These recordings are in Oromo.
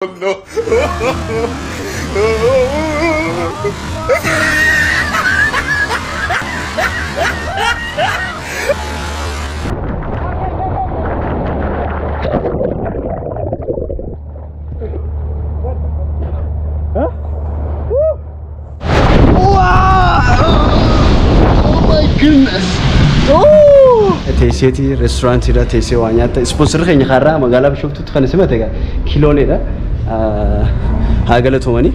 No. Teessee restaurantiidha teessee waa nyaata sponsor keenya Arraa magaalaa Biishooftuutti kan simate kiilooneedha haa galatoomani.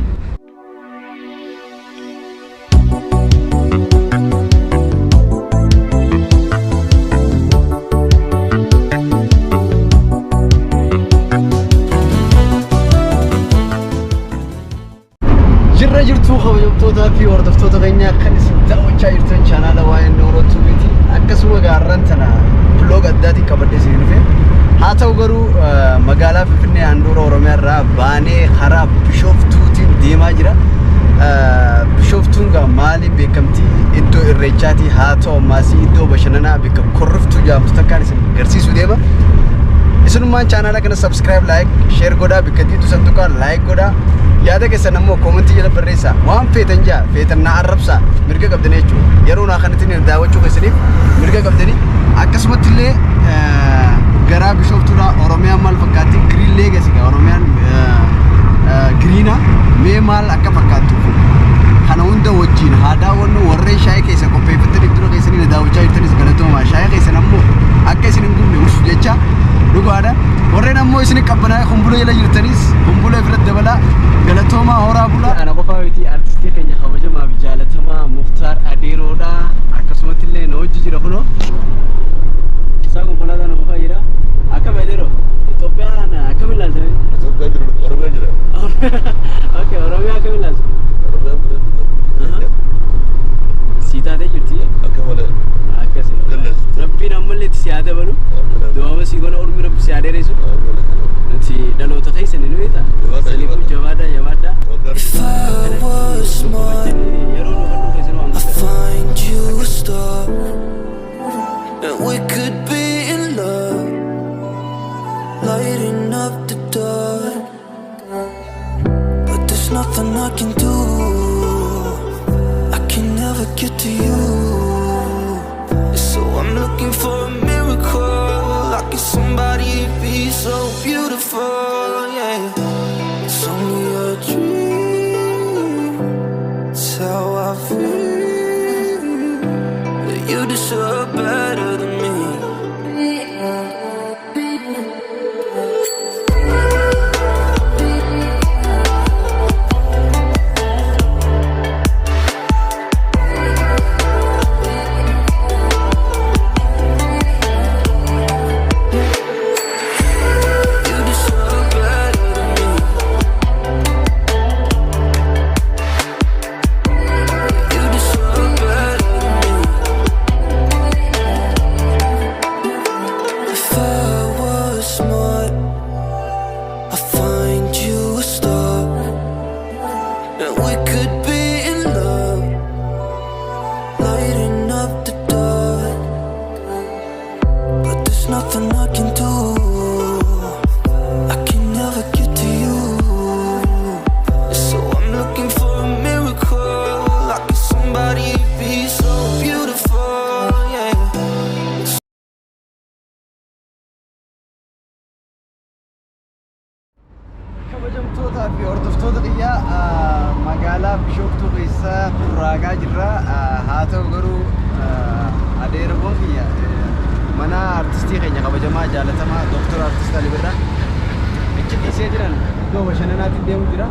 Jirra jirtu kabajamtoota fi hordoftoota keenya kan isin daawwachaa jirtan chaanaala waa'ee Oromoo biti akkasuma gaarran tana vlog addaatiin qabadhee isin dhufe haa ta'u garuu magaalaa Finfinnee handhuura Oromiyaa irraa baanee karaa Biishooftuutiin deemaa jira. Biishooftuun gaa maali beekamtii iddoo irreechaati haa ta'u ammaas iddoo bashannanaa beekam korriftuu jaamtu takkaan isin agarsiisuu deema. Isinummaan chaanaala kana subscribe like share godhaa bikkattiitu santuqaa like godhaa. Yaada keessan ammoo koomentii jala barreessaa waan feetan jaa feetan na arrabsaa mirga qabdanii jechuudha. Yeroo naa kanatti daawwachuu keessaniif mirga qabdanii akkasumatti illee garaa Biishooftuudha Oromiyaan maal fakkaatti green legacy gaa Oromiyaan greena mee maal akka fakkaattu kana hunda wajjin haa daawwannu. Warreen shaayii keessa qopheeffatanii dura keessanii daawwachaa jirtanis galatooma. Shaayii keessan ammoo akka isin hin gubne uf jecha dhugaadha. Warreen ammoo isin qabbanaa'ee humbulee jala jirtanis humbulee biratti dabalaa Galatooma horaa bulaa. Ana qofaa miti artistii keenya kabajamaa fi jaalatamaa Muktaar Adeeroodha. Akkasumatti illee na wajji jira kunoo. Isaa konkolaataa na qofaa jira. Akkam Adeeroo Itoophiyaan akkam ilaalta? Itoophiyaa jiru Oromiyaa jira. Okay, Oromiyaa akkam ilaalta? Oromiyaa sii taatee jirti? akka malee. Akkasii. Rabbiin ammallee itti si haa dabalu. Dooma sii goona ormi rabbi si haa dheeressu. Nanti dhaloota keessan ni beekta. Saliifu jabaadha jabaadha. If I was smart, I'd find you a star, and we could be in love, lighting up the dark. But there's nothing I can do. I can never get to you. So I'm looking for a miracle, like somebody be so beautiful, yeah. It's only a dream, it's how I feel, that you deserve better than me. Kabajamtoota fi hordoftoota Tiyyaa magaalaa Biishooftuu keessa burraagaa jirra. Haa ta'u garuu Adeeroon kiyya mana artistii keenya kabajamaa jaalatamaa Dr. Artist Alli Birra ichi dhiisee jiran iddoo bashannanaatti deemu jira.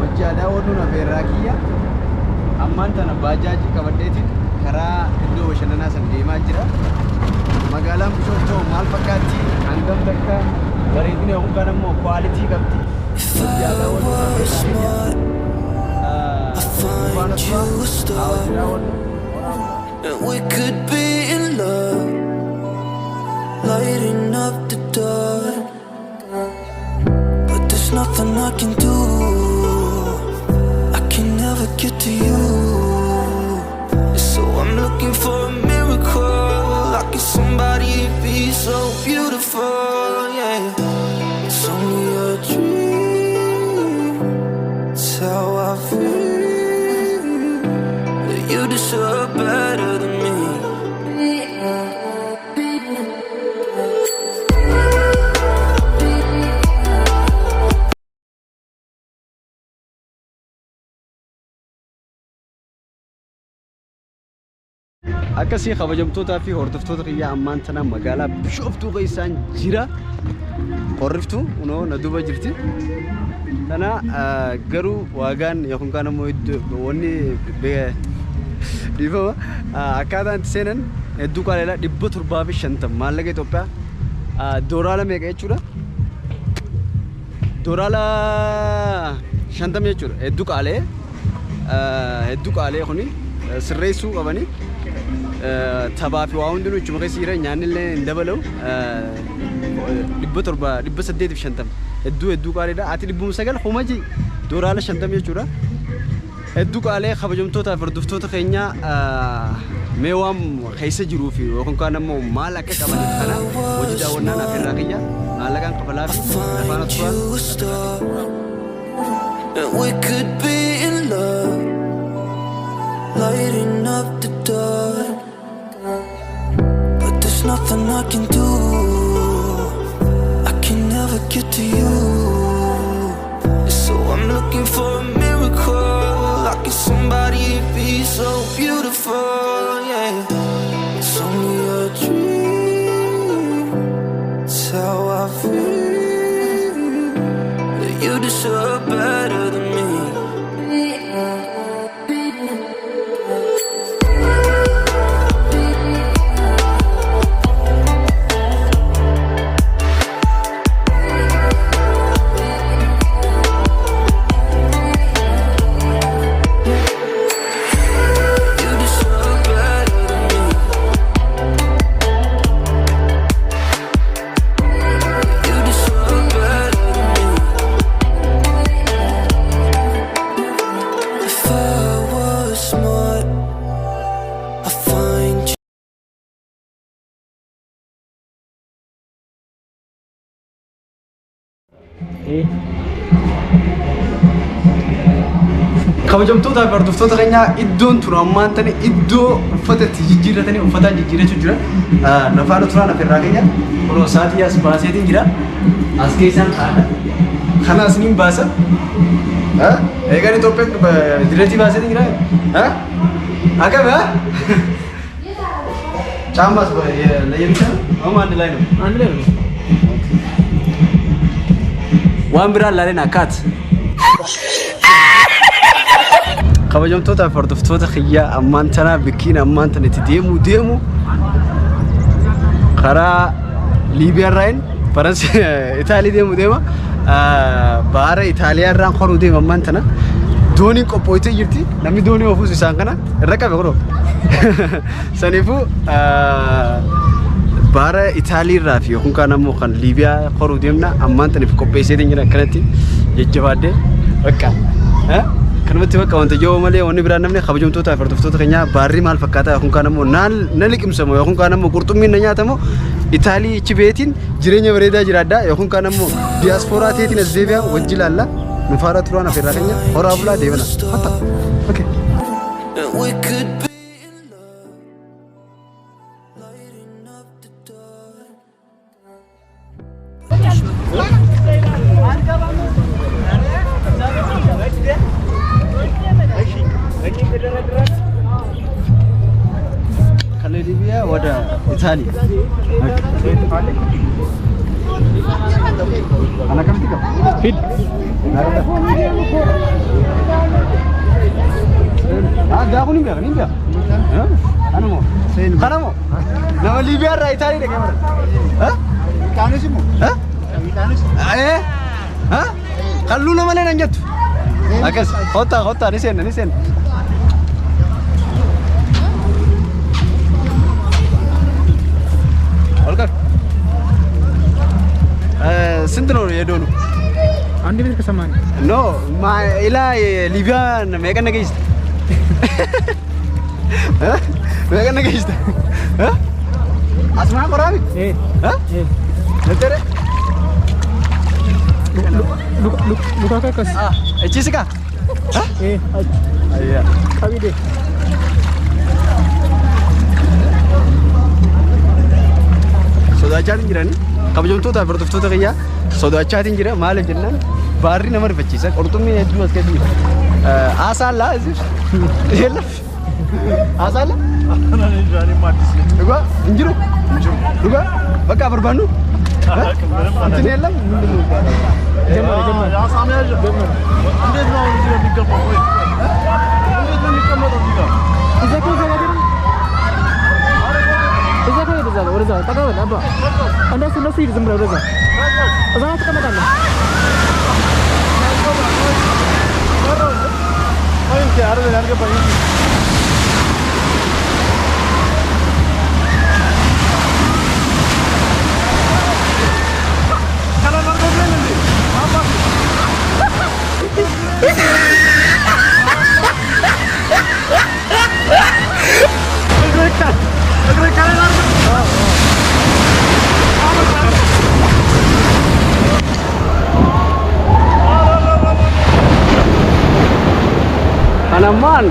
Wajji aadaa ooluun afeerraa kiyya ammaan tana baajaajii qabadheetiin karaa iddoo bashannanaa san deemaa jira. Magaalaan Biishooftuu maal fakkaatti hangam takka bareedina yookaan ammoo kwaalitii qabdi. If I was smart, I'd find you a star, and we could be in love, lighting up the dark. But there's nothing I can do. I can never get to you. So I'm looking for a miracle, like somebody be so beautiful, yeah. It's only a dream, deserve better than me. akkasii kabajamtootaa fi hordoftoota kiyyaa ammaan tana magaalaa Biishooftuu keessaan jira qorriftu unoo na duuba jirti tana garuu waagaan yookaan kan ammoo wanni dhibama akkaataan itti seenan hedduu qaaleedha 750 maallaqa Itoophiyaa doolaara meeqa jechuudha doolaara 50 jechuudha hedduu qaalee kuni sirreessuu qabani taphaa fi waa hundinuu ichuma keessa jira nyaannillee hin dabalu 750 hedduu qaaleedha ati 900 homaji doolaara 50 jechuudha hedduu qaalee kabajamtootaa fi hordoftoota keenya mee waan keessa jiruu fi yookaan kan ammoo maal akka qabaniif kana hojii daawwannaa naaf irraa kiyya maallaqaan kafalaa fi afaana turaan we could be in love, lighting up the dark. But there's nothing I can do. I can never get to you. So I'm looking for a miracle. Like if somebody be so beautiful, yeah. It's only a dream. It's how I feel. That you deserve better than me. kabajamtoota fi hordoftoota keenya iddoon tun ammaan tani iddoo uffata itti jijjiirratanii uffata jijjiirrachuu jira nafaana turaan afirraa keenya kunoo sa'aatii as baaseetiin jira as keessaan haadha kanaas niin baasa eegaan Itoophiyaan direetii baaseetiin jira akkam caammaas layyabisa amma አንድ ላይ ነው waan biraan laaleen akkaat kabajamtoota fi hordoftoota kiyyaa ammaan tana bikkiin ammaan tana itti deemu karaa Liibiyaarraan Faransi Itaalii deema baara Itaaliyaarraan qoruu deema ammaan tana dooniin qophooytee jirti namni doonii ofuus isaan kana irra qabe qoroo saniifuu baara Itaaliirraa fi yookaan kan ammoo kan Liibiyaa qoruu deemna ammaan tana fi qopheesseetiin jira akkanatti jajjabaadde bakka kanumatti bakka wanta yoo malee wanni biraan namni kabajamtoota fi hordoftoota keenya baarri maal fakkaataa yookaan kan ammoo na liqimsamu yookaan kan ammoo qurxummiin na nyaatamu Itaalii ichi beetiin jireenya bareedaa jiraadha yookaan kan ammoo diiyaaspooraa teetiin as deebi'a wajji laalla nu faara turaan afirraa keenya horaa bulaa deebina hatta okay we could be in love, lighting up the dark. ከሊቢያ ወደ ኢታሊ አና ከምትከ ፊድ ጋሁን ንቢያ አነሞ ነማ ሊቢያ ራ ኢታሊ ደገመ ካኑሲሙ ከሉ ለማለን አንጀቱ አከስ ሆታ ንሴን Olga, ስንት ነው የዶኑ? አንድ ቤት ከሰማን ኖ ኢላ ሊቢያ መቀነ ገይስት መቀነ ገይስት አስማ ቆራቢ ለተረ ሉካካስ እቺ ስጋ አያ ካቢዴ sodaachaan jirani kabajamtoota hordoftoota kiyyaa sodaachaatiin jira maal jennaan baarri nama rifachiisa qurxummii hedduu as keessa jira asaala yella asaala ana ne jani maatis dhugaa injiru dhugaa bakka barbaannu እንትን የለም ምንድነው ጀመረ ያ ሳሚያጅ እንዴት ነው እዚህ የሚገባው ወይ እንዴት ነው የሚቀመጠው እዚህ ጋር እዛ ወደዛ ተቀበል አባ እንደሱ ነው ሲል ዝም ብለው ወደዛ እዛ ተቀመጣለህ አይንክ አረለ ያልገባኝ Anaman.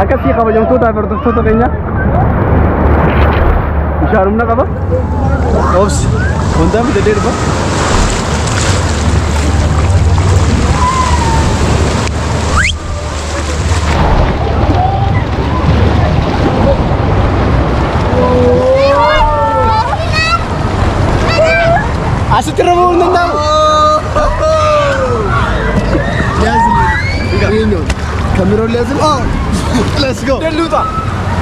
Akasih kabajamtoota hordoftoota keenya ishaarumna qaba obs hundaaf deddeerba asitti rabuun danda'amu yaazin kameroo yaazin let's go deluta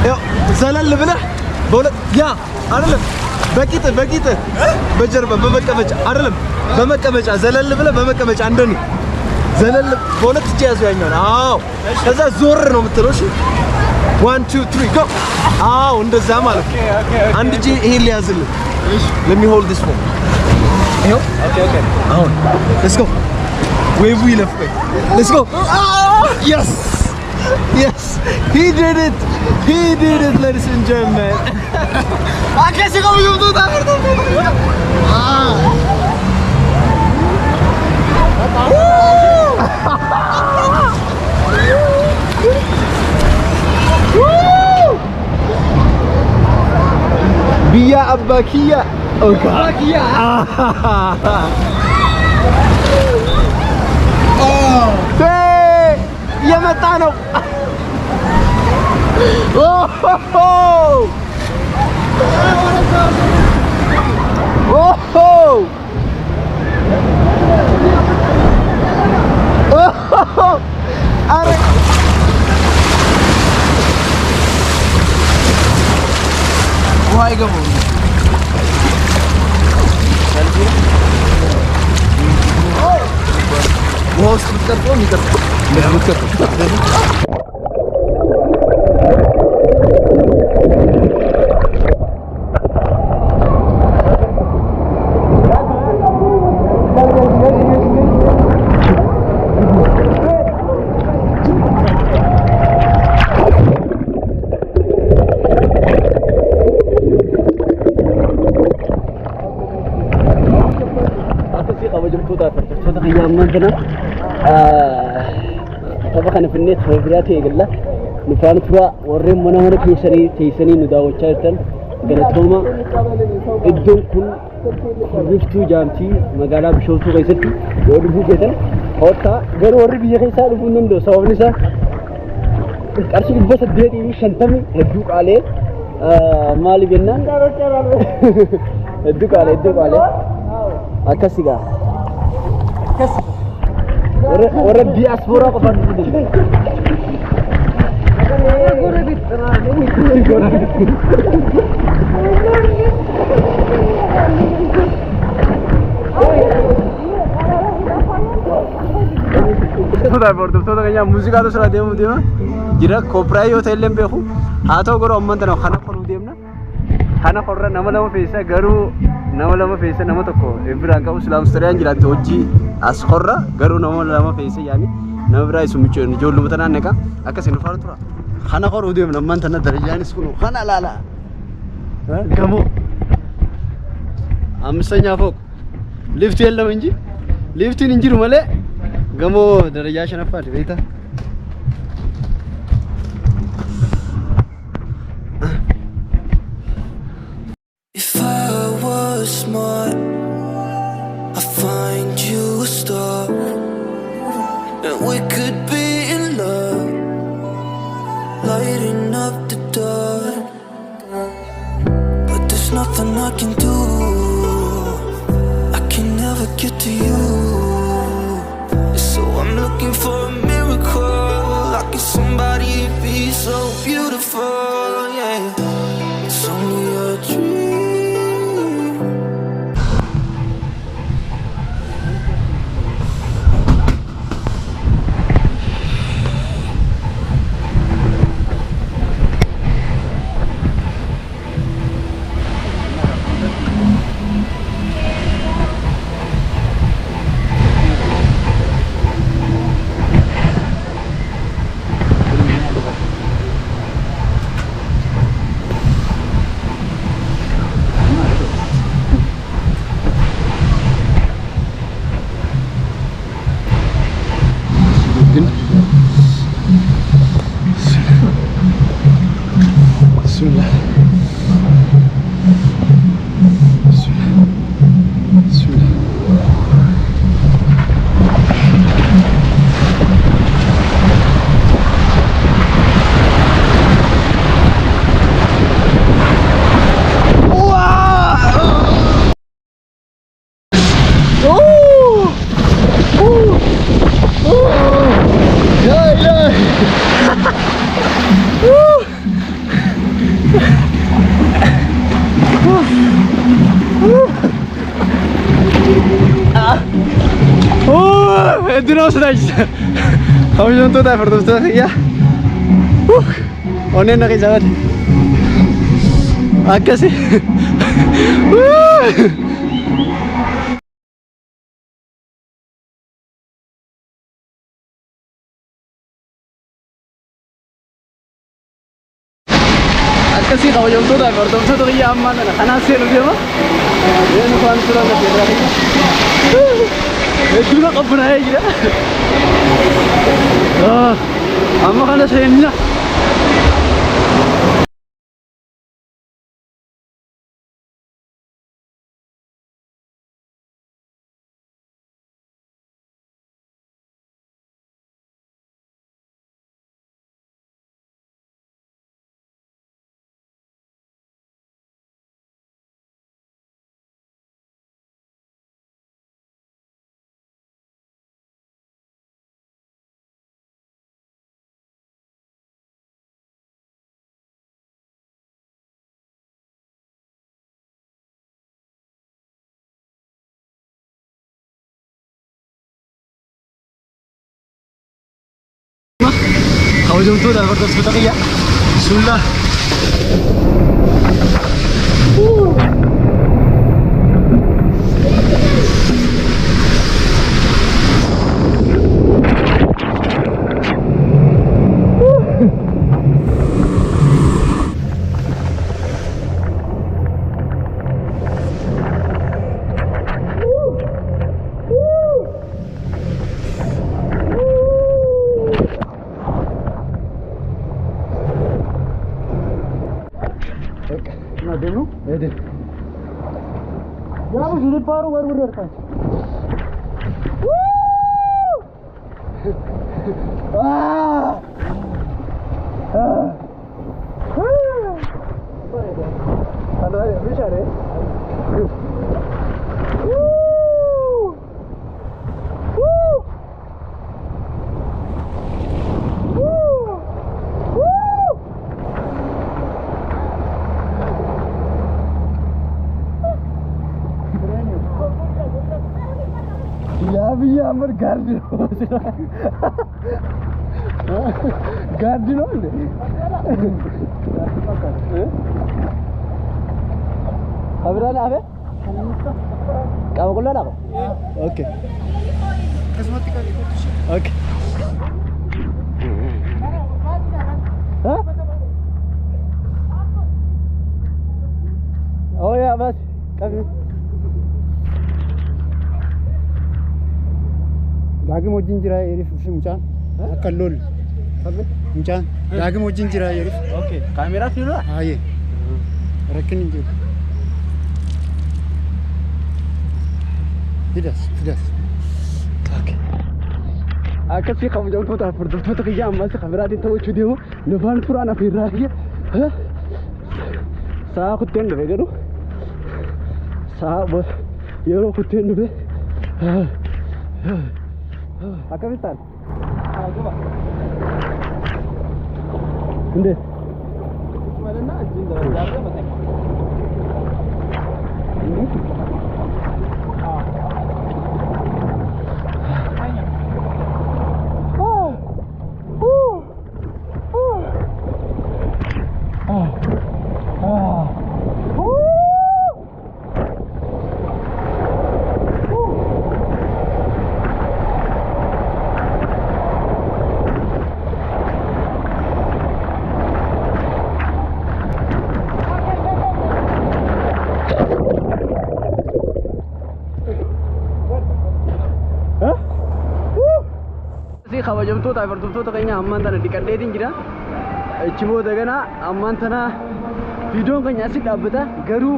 yo zalal ብለህ በሁለት ያ አይደለም በቂጥ በጀርባ በመቀመጫ አይደለም በመቀመጫ ዘለል ብለህ በመቀመጫ እንደኔ ዘለል በሁለት እጅ ያዙ ያኛው አዎ ከዛ ዞር ነው የምትለው እሺ 1 2 3 go አዎ እንደዛ ማለት አንድ እጅ ይሄን ሊያዝልህ እሺ let me hold this one ይሄው okay አሁን let's go wave ይለፍ let's go yes Yes, he did it, ladies and gentlemen. कैसे कब यूँ तो ताकत बिया अब्बा किया, ओका. ये मत आनो अरे वो आएगा वो स्पीड कर दो नहीं कर طبعا أنا في النت فيديوهاتي يقول لك نفعل ترى وريم مناهرة كيسني نداوتشارتن Galatooma iddoon kun kurriftuu jaamtii magaalaa Biishooftuu keessatti yoo dhufuu keessan hoottaa garuu warri biyya keessaa dhufuu hin danda'u sababni isaa qarshii 850 hedduu qaalee maali jennaan hedduu qaalee akkasi gaa warra diaspooraa qofaan dhufuu danda'u Hordoftoota keenya muuziqaa tosira deemu deema jira koopiraayii hoteelleen beeku haa ta'u garuu ammaan tana kana qoruu deemna kana horra nama lama feesa garuu nama lama feesa nama tokko Biraan qabu Islaam Australian jiraatti hojii as horra garuu nama lama feesa yaani nama biraa isumichoo ijoolluma tanaan neqa akkasin dhufaa tura kana horuu deemna ammaan tana darajaanis kun kana laala gamoo amsanya foq lift የለም እንጂ ሊፍትን እንጂ ማለ ገሞ ደረጃ ሸነፋት ቤታ If I was smart, I'd find you a star, and we could be in love, lighting up the dark. But there's nothing I can do, I can never get to you. So I'm looking for a miracle, like if somebody be so beautiful, yeah. It's only a dream. Dinos guys. Kami junto dah berdua ya. Onen nak jalan. Agak sih. Agak sih kami junto dah berdua ya aman. Karena sih lu dia mah. Dia nuan sudah nak jalan. Itu nak apa nak ya? Amma kana saya ni lah. Kau jumpa dah berdua sebentar ya. Sudah. Ya, aku sudah paru baru kan. Ada ya, bisa deh. Ya, amar gardi. Gardi no? Kameraan abe? Kamu keluar apa? Oke. Oke. Hah? Oh ya, Mas. Kami. Lagi mau Jira Yerif Mucan. Akan lol. Apa? Mucan. Lagi mau Jira Yerif. Oke. Kamera dulu. Ah iya. Rekening juga. Tidak. Oke. Akkasii kabajamtoota hordoftoota kiyyaa ammas kameraatiin ta'uu deemu lafaan suuraan afeerraa kiyya sa'a kutteen dhufe jedhu sa'a yeroo kutteen dhufe akkamittaan Inde malena ajin darajaa batay kabajamtoota hordoftoota keenya ammaan tana dhiqadheetiin jira achi booda gana ammaan tana viidiyoon keenya asii dhaabbata garuu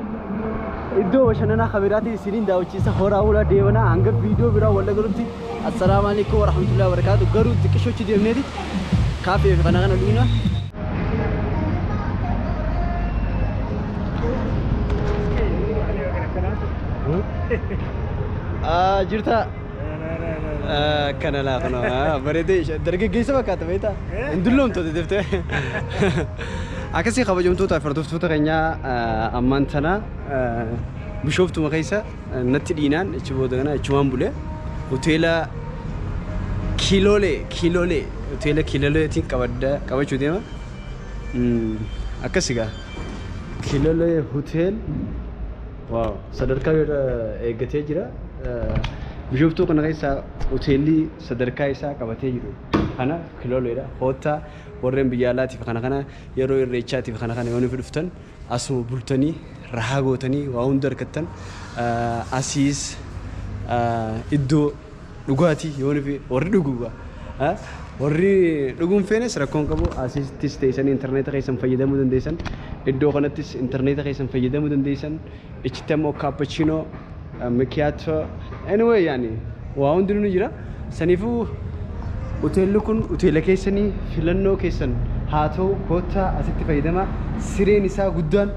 iddoo bashannanaa kameraatiin isiniin daawwachiisa horaa ulaa deemanaa hanga viidiyoo biraa wal galutti assalaamu alaykum warahmatullahi wabarakaatu garuu xiqqishochi deemneeti kaafee fi kana dhugna jirta kana laa kana bareedee dargaggeessa fakkaata beektaa hundulloomtoota deeftee akkasii kabajamtoota hordoftoota keenya ammaan tana Biishooftuu keessa natti dhiinaan achi booda kana achumaan bulee hoteela Kiloolee hoteela Kilooleetiin qabachuu deema akkasii gaa Kiloolee hotel waaw sadarkaa eeggatee jira Biishooftuu kana keessa hoteelli sadarkaa isaa qabatee jiru kana Kilooleedha hoota warreen biyya alaatiif kana yeroo irreechaatiif kana yoo nuuf dhuftan asuma bultanii rahaa gootanii waa hunda argattan asiis iddoo dhugaatii yoo nuuf warri dhuguuga warri dhuguun feenes rakkoon qabu asiistis teessan intarneeta keessan fayyadamuu dandeessan iddoo kanattis intarneeta keessan fayyadamuu dandeessan ichitti ammoo kaappachiinoo macchiato anyway yani waa hundi nu jira saniifuu hoteelli kun hoteela keessanii filannoo keessan haa ta'u koottaa asitti fayyadama sireen isaa guddaan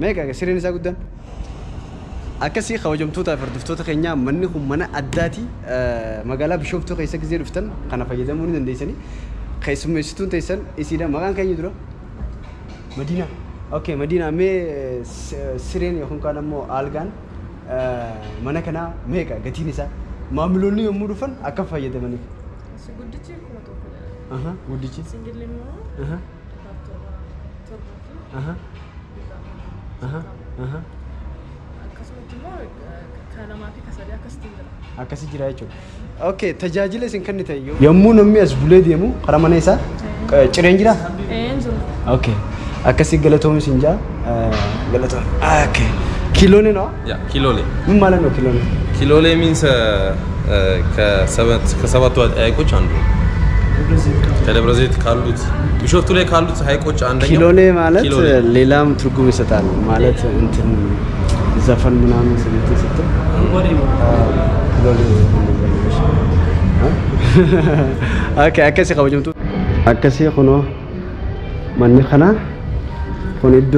meeqa sireen isaa guddaan akkasii kabajamtoota hordoftoota keenya manni kun mana addaati magaalaa Biishooftuu keessa gisee dhuftan kana fayyadamuu ni dandeessanii keessummeessituun teessan isiidha maqaan keenya dura Madiina okay Madiina mee sireen yookaan kan ammoo algaan mana kana meeqa gatiin isaa maamiloonni yommuu dhufan akka fayyadamaniif guddichi kuma tokko guddichi singilli immoo akkasumatti immoo kalamaa fi kasadii akkasitti jira akkasi jira jechuudha okay tajaajila isin kennite yommuu namni as bulee deemu karaa mana isaa cireen jira jiru okay akkasi galatooma isin jaa galatooma okay Kilole no? Yeah, Kilole. ምን ማለት ነው Kilole? Kilole means ከሰባቱ ሀይቆች አንዱ ከደብረ ዘይት ካሉት ቢሾፍቱ ላይ ካሉት ሀይቆች አንደኛው Kilole ማለት ሌላም ትርጉም ይሰጣል ማለት እንትን ዘፈን ምናምን ስትል Kilole ኦኬ አከሲ ከወጀምቱ አከሲ ሆኖ ማን ከና ሆነዶ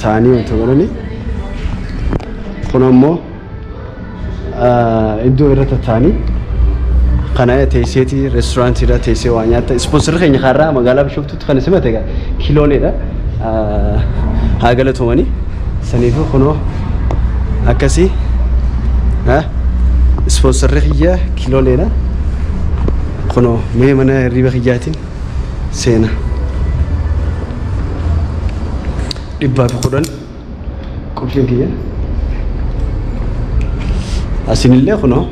ታኒ ወተወለኒ ሆኖሞ iddoo irratti taani kana teesseeti restaurantiidha teessee waa nyaata sponsor keenya karraa magaalaa Biishooftuutti kan simate Kilooleedha haa galatoomani saniifuu kunoo akkasii sponsor kiyya Kilooleedha kunoo mee mana hirriba kiyyaatiin seena 1010 qulfiin kiyya asinillee kunoo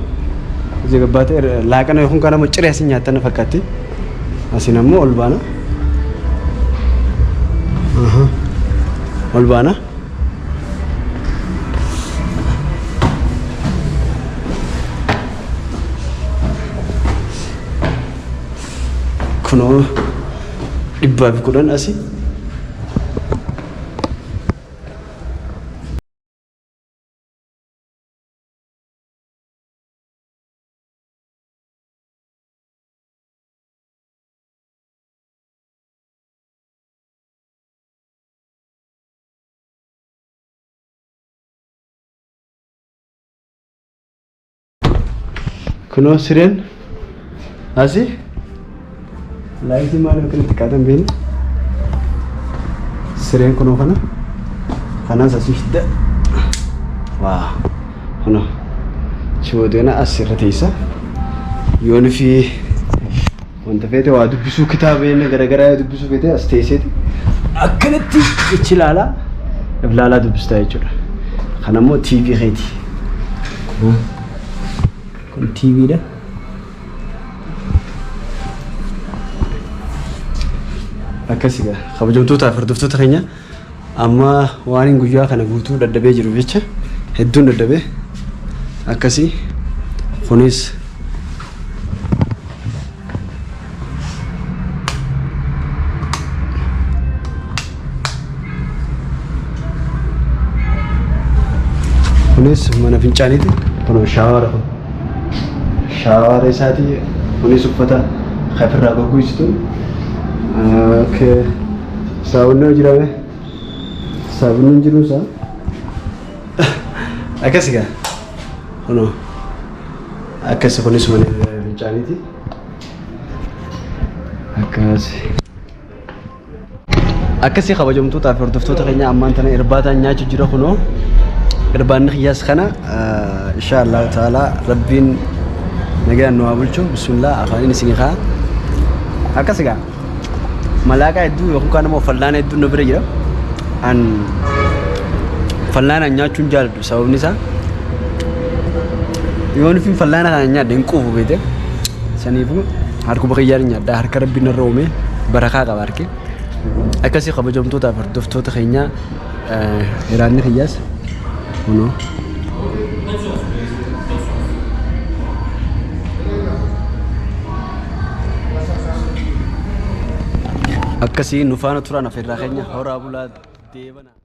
izi gabbaatee laaqana yookaan kana ciree asin nyaatan fakkaatti asin ammoo ol baana ol baana kunoo 1010 asi kuno sireen asi laayiti maal kanatti qaatan beeni sireen kuno kanas asi hidda waa kuno shiboodena asirra teessa yoon fi wanta feete waa dubbisuu kitaabeen garagaraa dubbisuu feete as teesseeti akkanatti ichi ilaalaa dubbistaa jechuudha kanammoo TV keeti kun TV dha akkasiga kabajamtootaaf hordoftoota keenya amma waan guyyaa kana guutuu daddabee jiru jecha hedduun daddabee akkasii kunis mana fincaaniiti kun shaawara isaati kunis uffata kafirraa goggoysitu ke saawwanni jirame saawwanni jiru saa akkasiga kuno akkasi kunis mana fincaaniiti akkasi kabajamtootaaf hordoftoota keenya ammaan tana irbaataan nyaachuu jira kunoo irbaanni khiyyaas kana inshallah taala rabbiin nagaan nu abulchu bismillah afaan isin khaa akkasiga malaaka hedduu yookaan kana moo fallaana hedduu nu bira jira an fallaana nyaachuun jaaladhu sababni isaa yoon fi fallaana kana nyaadde hin quufu beete saniifu harkuba khiyyaan nyaadda harka rabbiin irra uume barakaa qaba harki akkasi kabajamtootaaf hordoftoota keenya iraanni khiyyaas uno akkasi nufaana turaan afirraa keenya horaa bulaa deebana